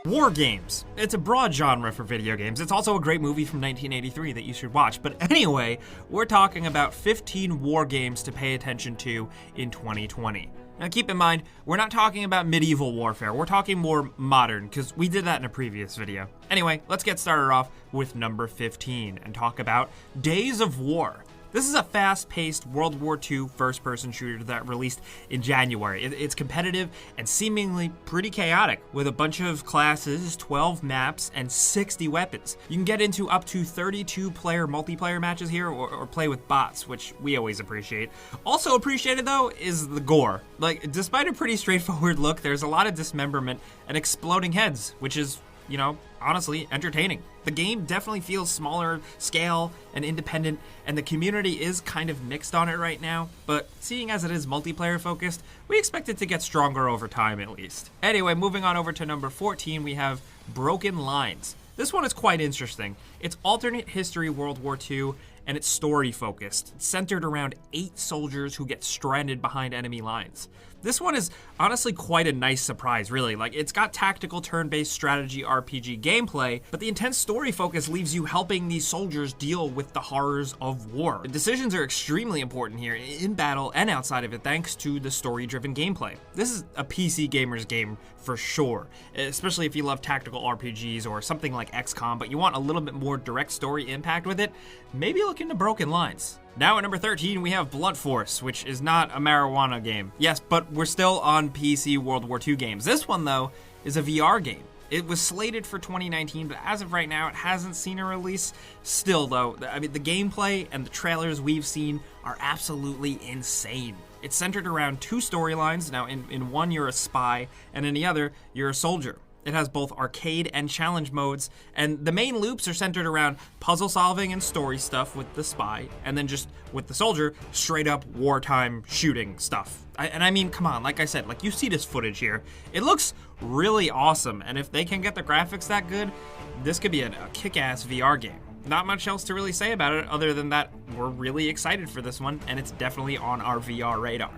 War games. It's a broad genre for video games. It's also a great movie from 1983 that you should watch. But anyway, we're talking about 15 war games to pay attention to in 2020. Now keep in mind, we're not talking about medieval warfare. We're talking more modern, because we did that in a previous video. Anyway, let's get started off with number 15 and talk about Days of War. This is a fast-paced World War II first-person shooter that released in January. It's competitive and seemingly pretty chaotic, with a bunch of classes, 12 maps, and 60 weapons. You can get into up to 32-player multiplayer matches here, or play with bots, which we always appreciate. Also appreciated, though, is the gore. Like, despite a pretty straightforward look, there's a lot of dismemberment and exploding heads, which is, you know, honestly entertaining. The game definitely feels smaller scale and independent, and the community is kind of mixed on it right now, but seeing as it is multiplayer focused, we expect it to get stronger over time at least. Anyway, moving on over to number 14, we have Broken Lines. This one is quite interesting. It's alternate history World War II, and it's story focused. It's centered around 8 soldiers who get stranded behind enemy lines. This one is honestly quite a nice surprise, really. Like, it's got tactical turn-based strategy RPG gameplay, but the intense story focus leaves you helping these soldiers deal with the horrors of war. The decisions are extremely important here, in battle and outside of it, thanks to the story-driven gameplay. This is a PC gamer's game for sure, especially if you love tactical RPGs or something like XCOM, but you want a little bit more direct story impact with it, maybe look into Broken Lines. Now at number 13, we have Blunt Force, which is not a marijuana game. Yes, but we're still on PC World War II games. This one, though, is a VR game. It was slated for 2019, but as of right now, it hasn't seen a release. Still, though, I mean, the gameplay and the trailers we've seen are absolutely insane. It's centered around 2 storylines. Now, in one, you're a spy, and in the other, you're a soldier. It has both arcade and challenge modes, and the main loops are centered around puzzle solving and story stuff with the spy, and then just with the soldier, straight up wartime shooting stuff. I mean, come on, like I said, like you see this footage here, it looks really awesome, and if they can get the graphics that good, this could be a kick-ass VR game. Not much else to really say about it other than that we're really excited for this one, and it's definitely on our VR radar.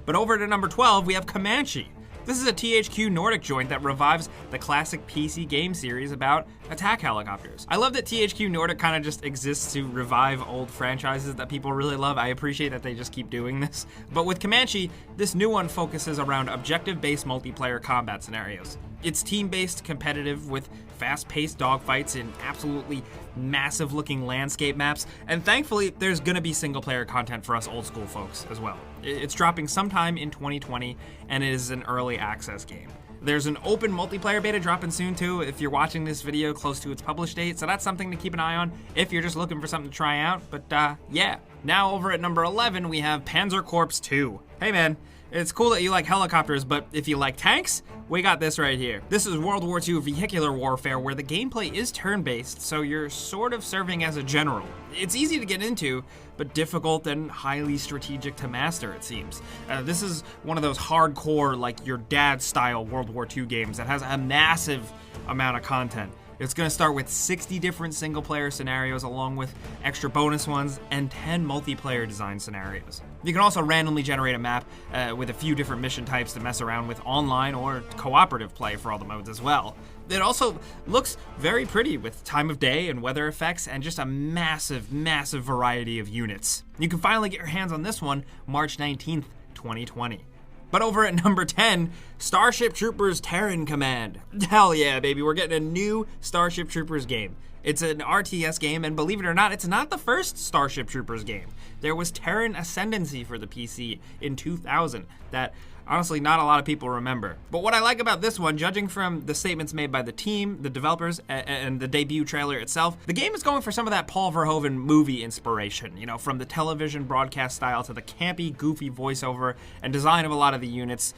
But over to number 12, we have Comanche. This is a THQ Nordic joint that revives the classic PC game series about attack helicopters. I love that THQ Nordic kind of just exists to revive old franchises that people really love. I appreciate that they just keep doing this. But with Comanche, this new one focuses around objective-based multiplayer combat scenarios. It's team-based, competitive, with fast-paced dogfights in absolutely massive-looking landscape maps, and thankfully, there's gonna be single-player content for us old-school folks as well. It's dropping sometime in 2020, and it is an early access game. There's an open multiplayer beta dropping soon too if you're watching this video close to its publish date, so that's something to keep an eye on if you're just looking for something to try out, but yeah. Now over at number 11, we have Panzer Corps 2. Hey man, it's cool that you like helicopters, but if you like tanks, we got this right here. This is World War II vehicular warfare where the gameplay is turn-based, so you're sort of serving as a general. It's easy to get into, but difficult and highly strategic to master, it seems. This is one of those hardcore, like your dad-style World War II games that has a massive amount of content. It's going to start with 60 different single-player scenarios along with extra bonus ones and 10 multiplayer design scenarios. You can also randomly generate a map with a few different mission types to mess around with online or cooperative play for all the modes as well. It also looks very pretty with time of day and weather effects and just a massive, massive variety of units. You can finally get your hands on this one March 19th, 2020. But over at number 10, Starship Troopers Terran Command. Hell yeah, baby, we're getting a new Starship Troopers game. It's an RTS game, and believe it or not, it's not the first Starship Troopers game. There was Terran Ascendancy for the PC in 2000 that honestly not a lot of people remember. But what I like about this one, judging from the statements made by the team, the developers, and the debut trailer itself, the game is going for some of that Paul Verhoeven movie inspiration, you know, from the television broadcast style to the campy, goofy voiceover and design of a lot of the units.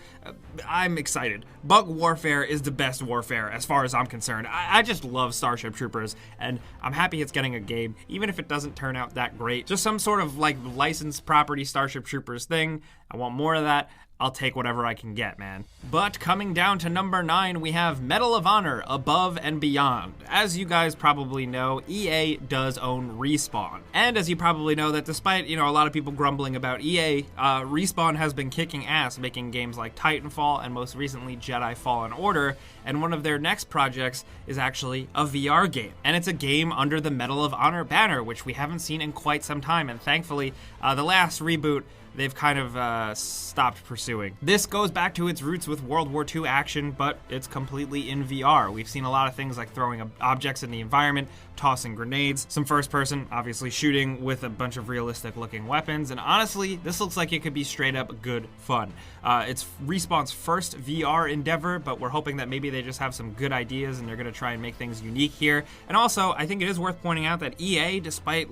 I'm excited. Bug warfare is the best warfare as far as I'm concerned. I just love Starship Troopers, and I'm happy it's getting a game, even if it doesn't turn out that great. Just some sort of like licensed property Starship Troopers thing. I want more of that. I'll take whatever I can get, man. But coming down to number 9, we have Medal of Honor Above and Beyond. As you guys probably know, EA does own Respawn. And as you probably know that despite, a lot of people grumbling about EA, Respawn has been kicking ass making games like Titanfall and most recently Jedi Fallen Order, and one of their next projects is actually a VR game. And it's a game under the Medal of Honor banner, which we haven't seen in quite some time, and thankfully, the last reboot they've kind of stopped pursuing. This goes back to its roots with World War II action, but it's completely in VR. We've seen a lot of things like throwing objects in the environment, tossing grenades, some first-person, obviously shooting with a bunch of realistic-looking weapons, and honestly, this looks like it could be straight-up good fun. It's Respawn's first VR endeavor, but we're hoping that maybe they just have some good ideas and they're gonna try and make things unique here. And also, I think it is worth pointing out that EA, despite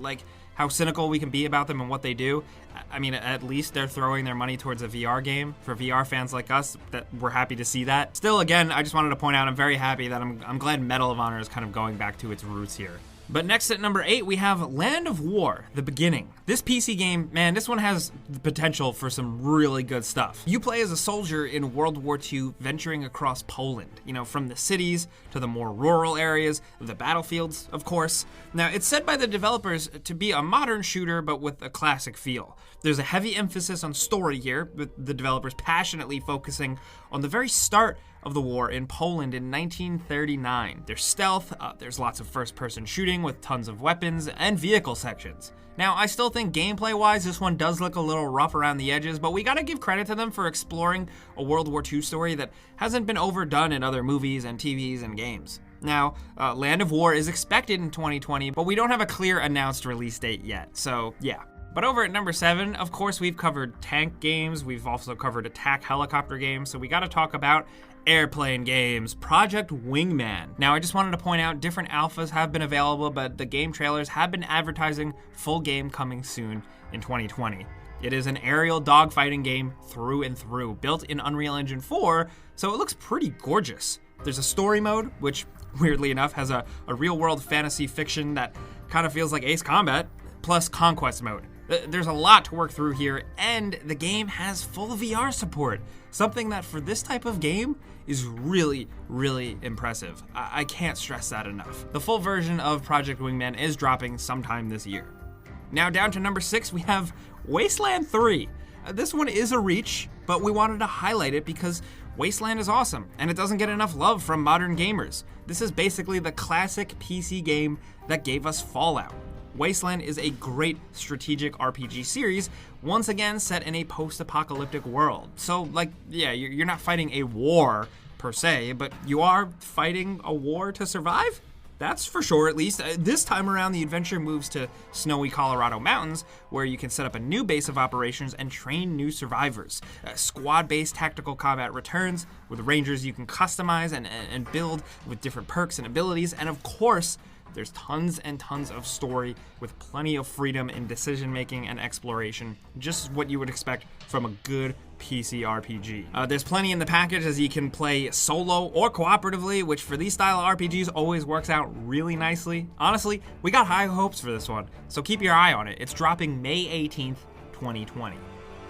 how cynical we can be about them and what they do, I mean, at least they're throwing their money towards a VR game. For VR fans like us, that we're happy to see that. Still, again, I just wanted to point out I'm very happy that I'm glad Medal of Honor is kind of going back to its roots here. But next at number 8, we have Land of War, The Beginning. This PC game, man, this one has the potential for some really good stuff. You play as a soldier in World War II venturing across Poland, from the cities to the more rural areas, the battlefields, of course. Now, it's said by the developers to be a modern shooter, but with a classic feel. There's a heavy emphasis on story here, with the developers passionately focusing on the very start of the war in Poland in 1939. There's stealth, there's lots of first-person shooting with tons of weapons, and vehicle sections. Now, I still think gameplay-wise, this one does look a little rough around the edges, but we gotta give credit to them for exploring a World War II story that hasn't been overdone in other movies and TVs and games. Now, Land of War is expected in 2020, but we don't have a clear announced release date yet, so yeah. But over at number 7, of course, we've covered tank games, we've also covered attack helicopter games, so we gotta talk about airplane games, Project Wingman. Now, I just wanted to point out different alphas have been available, but the game trailers have been advertising full game coming soon in 2020. It is an aerial dogfighting game through and through, built in Unreal Engine 4, so it looks pretty gorgeous. There's a story mode, which weirdly enough has a real-world fantasy fiction that kind of feels like Ace Combat, plus conquest mode. There's a lot to work through here, and the game has full VR support, something that for this type of game is really, really impressive. I can't stress that enough. The full version of Project Wingman is dropping sometime this year. Now down to number 6, we have Wasteland 3. This one is a reach, but we wanted to highlight it because Wasteland is awesome, and it doesn't get enough love from modern gamers. This is basically the classic PC game that gave us Fallout. Wasteland is a great strategic RPG series, once again set in a post-apocalyptic world. So, you're not fighting a war per se, but you are fighting a war to survive? That's for sure, at least. This time around, the adventure moves to snowy Colorado mountains, where you can set up a new base of operations and train new survivors. Squad-based tactical combat returns, with rangers you can customize and build with different perks and abilities, and of course, there's tons and tons of story with plenty of freedom in decision-making and exploration, just what you would expect from a good PC RPG. There's plenty in the package as you can play solo or cooperatively, which for these style of RPGs always works out really nicely. Honestly, we got high hopes for this one, so keep your eye on it. It's dropping May 18th, 2020.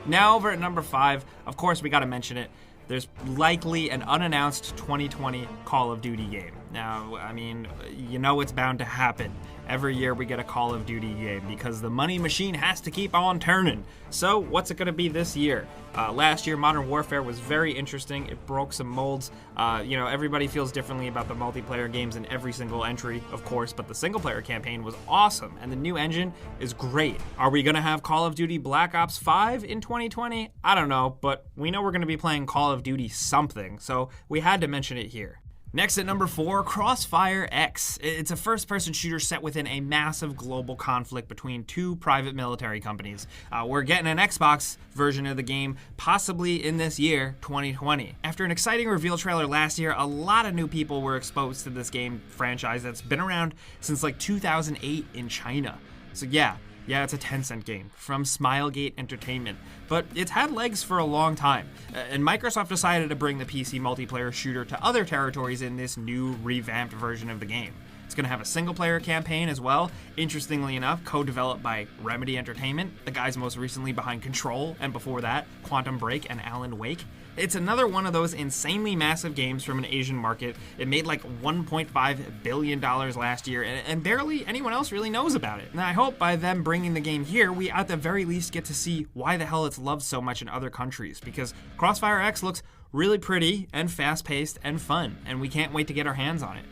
Now over at number 5, of course we gotta mention it. There's likely an unannounced 2020 Call of Duty game. Now, I mean, it's bound to happen. Every year we get a Call of Duty game because the money machine has to keep on turning. So what's it gonna be this year? Last year, Modern Warfare was very interesting. It broke some molds. Everybody feels differently about the multiplayer games in every single entry, of course, but the single player campaign was awesome, and the new engine is great. Are we gonna have Call of Duty Black Ops 5 in 2020? I don't know, but we know we're gonna be playing Call of Duty something, so we had to mention it here. Next at number 4, Crossfire X. It's a first-person shooter set within a massive global conflict between two private military companies. We're getting an Xbox version of the game possibly in this year, 2020. After an exciting reveal trailer last year, a lot of new people were exposed to this game franchise that's been around since 2008 in China. So yeah, it's a Tencent game from Smilegate Entertainment, but it's had legs for a long time, and Microsoft decided to bring the PC multiplayer shooter to other territories in this new revamped version of the game. It's going to have a single-player campaign as well, interestingly enough, co-developed by Remedy Entertainment, the guys most recently behind Control, and before that, Quantum Break and Alan Wake. It's another one of those insanely massive games from an Asian market. It made like $1.5 billion last year, and barely anyone else really knows about it. And I hope by them bringing the game here, we at the very least get to see why the hell it's loved so much in other countries, because Crossfire X looks really pretty and fast-paced and fun, and we can't wait to get our hands on it.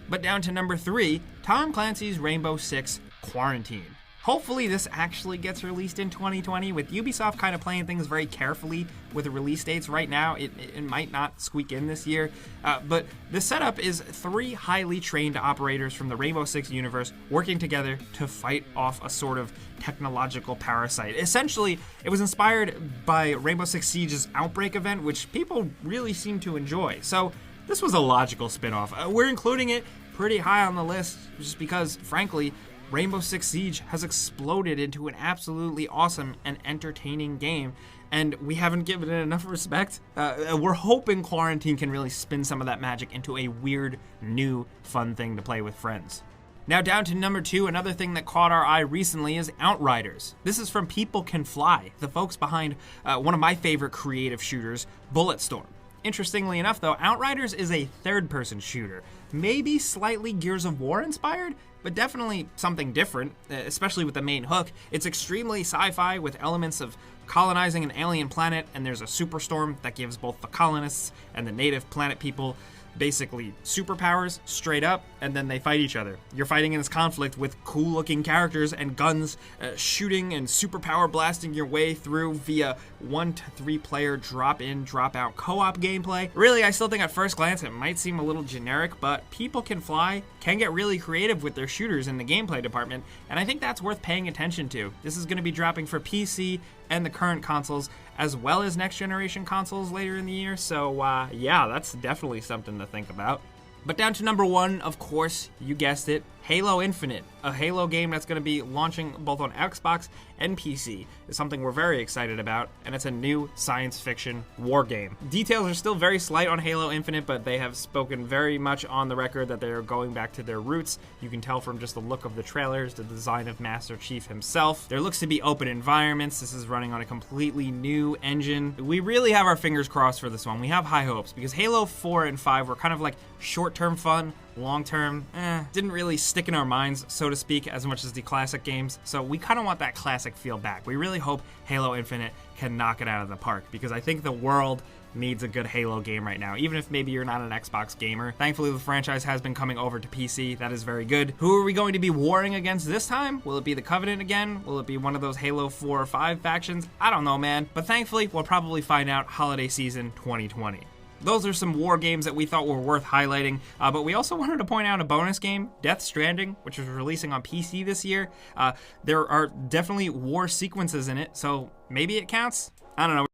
But down to number 3, Tom Clancy's Rainbow Six Quarantine. Hopefully this actually gets released in 2020. With Ubisoft kind of playing things very carefully with the release dates right now, it might not squeak in this year. But the setup is 3 highly trained operators from the Rainbow Six universe working together to fight off a sort of technological parasite. Essentially, it was inspired by Rainbow Six Siege's Outbreak event, which people really seem to enjoy. So this was a logical spin-off. We're including it pretty high on the list just because, frankly, Rainbow Six Siege has exploded into an absolutely awesome and entertaining game, and we haven't given it enough respect. We're hoping Quarantine can really spin some of that magic into a weird, new, fun thing to play with friends. Now down to number 2, another thing that caught our eye recently is Outriders. This is from People Can Fly, the folks behind one of my favorite creative shooters, Bulletstorm. Interestingly enough, though, Outriders is a third-person shooter. Maybe slightly Gears of War inspired, but definitely something different, especially with the main hook. It's extremely sci-fi with elements of colonizing an alien planet, and there's a superstorm that gives both the colonists and the native planet people basically superpowers straight up, and then they fight each other. You're fighting in this conflict with cool looking characters and guns, shooting and superpower blasting your way through via 1 to 3 player drop in, drop out co-op gameplay. Really, I still think at first glance it might seem a little generic, but People Can Fly can get really creative with their shooters in the gameplay department, and I think that's worth paying attention to. This is going to be dropping for PC and the current consoles, as well as next generation consoles later in the year, so yeah, that's definitely something to think about. But down to number 1, of course, you guessed it, Halo Infinite, a Halo game that's going to be launching both on Xbox and PC. Is something we're very excited about, and it's a new science fiction war game. Details are still very slight on Halo Infinite, but they have spoken very much on the record that they are going back to their roots. You can tell from just the look of the trailers, the design of Master Chief himself. There looks to be open environments. This is running on a completely new engine. We really have our fingers crossed for this one. We have high hopes because Halo 4 and 5 were kind of like short-term fun. Long-term, didn't really stick in our minds, so to speak, as much as the classic games. So we kind of want that classic feel back. We really hope Halo Infinite can knock it out of the park, because I think the world needs a good Halo game right now, even if maybe you're not an Xbox gamer. Thankfully, the franchise has been coming over to PC. That is very good. Who are we going to be warring against this time? Will it be the Covenant again? Will it be one of those Halo 4 or 5 factions? I don't know, man. But thankfully, we'll probably find out holiday season 2020. Those are some war games that we thought were worth highlighting, but we also wanted to point out a bonus game, Death Stranding, which is releasing on PC this year. There are definitely war sequences in it, so maybe it counts? I don't know.